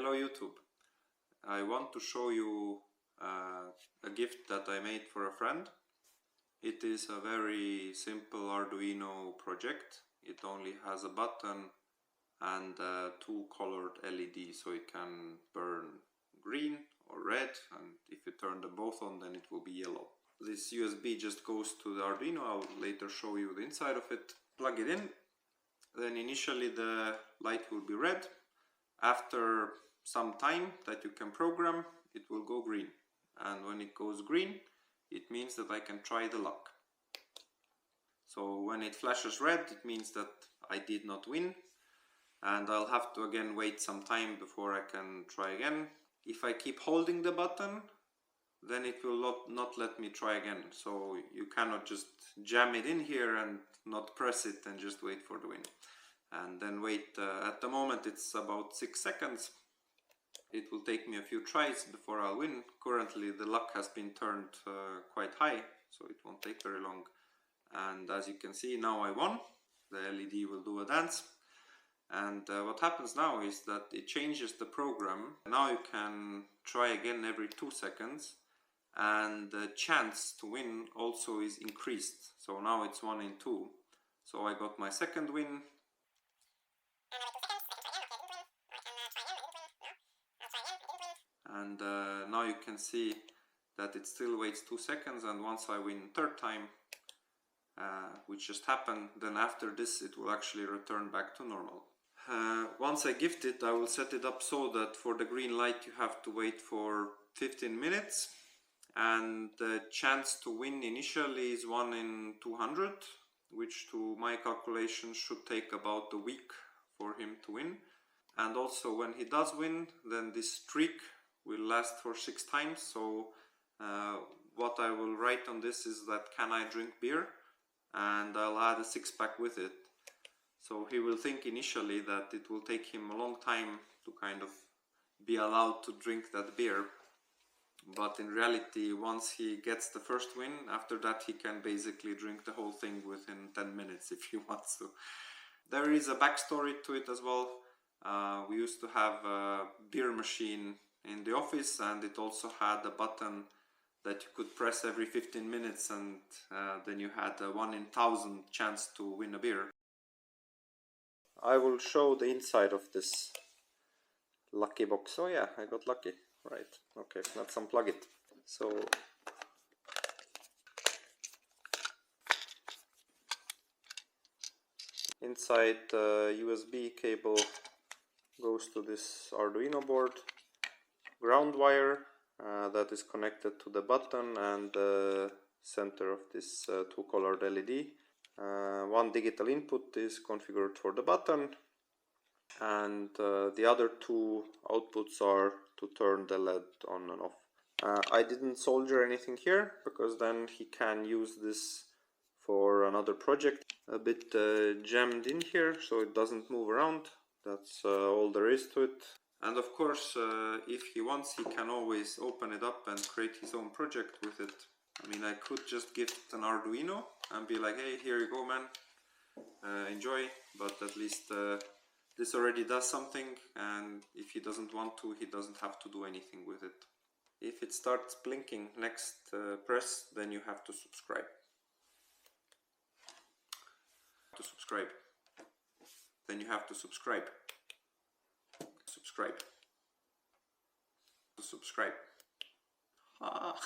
Hello YouTube. I want to show you a gift that I made for a friend. It is a very simple Arduino project. It only has a button and two colored LEDs, so it can burn green or red, and if you turn them both on then it will be yellow. This USB just goes to the Arduino. I'll later show you the inside of it. Plug it in, then initially the light will be red. After some time that you can program, it will go green, and when it goes green it means that I can try the luck. So when it flashes red, it means that I did not win, and I'll have to again wait some time before I can try again. If I keep holding the button, then it will not let me try again. So you cannot just jam it in here and not press it and just wait for the win. And then wait, at the moment it's about 6 seconds. It will take me a few tries before I'll win. Currently the luck has been turned quite high, so it won't take very long. And as you can see, now I won. The LED will do a dance. And what happens now is that it changes the program. Now you can try again every 2 seconds, and the chance to win also is increased. So now it's 1 in 2. So I got my second win. And now you can see that it still waits 2 seconds, and once I win third time, which just happened, then after this it will actually return back to normal. Once I gift it, I will set it up so that for the green light you have to wait for 15 minutes, and the chance to win initially is 1 in 200, which to my calculations should take about a week for him to win. And also when he does win, then this streak will last for 6 times. So what I will write on this is that, can I drink beer? And I'll add a 6-pack with it. So he will think initially that it will take him a long time to kind of be allowed to drink that beer. But in reality, once he gets the first win, after that he can basically drink the whole thing within 10 minutes if he wants to. There is a backstory to it as well. We used to have a beer machine in the office, and it also had a button that you could press every 15 minutes, and then you had a 1 in 1,000 chance to win a beer. I will show the inside of this lucky box. Oh yeah, I got lucky. Right, okay, let's unplug it. So inside the USB cable goes to this Arduino board, ground wire that is connected to the button and the center of this two colored LED. One digital input is configured for the button, and the other two outputs are to turn the LED on and off. I didn't solder anything here because then he can use this for another project. A bit jammed in here so it doesn't move around. That's all there is to it. And of course, if he wants, he can always open it up and create his own project with it. I mean, I could just gift an Arduino and be like, hey, here you go, man, enjoy. But at least this already does something, and if he doesn't want to, he doesn't have to do anything with it. If it starts blinking next press, then you have to subscribe. Then you have to subscribe. Subscribe. Ah.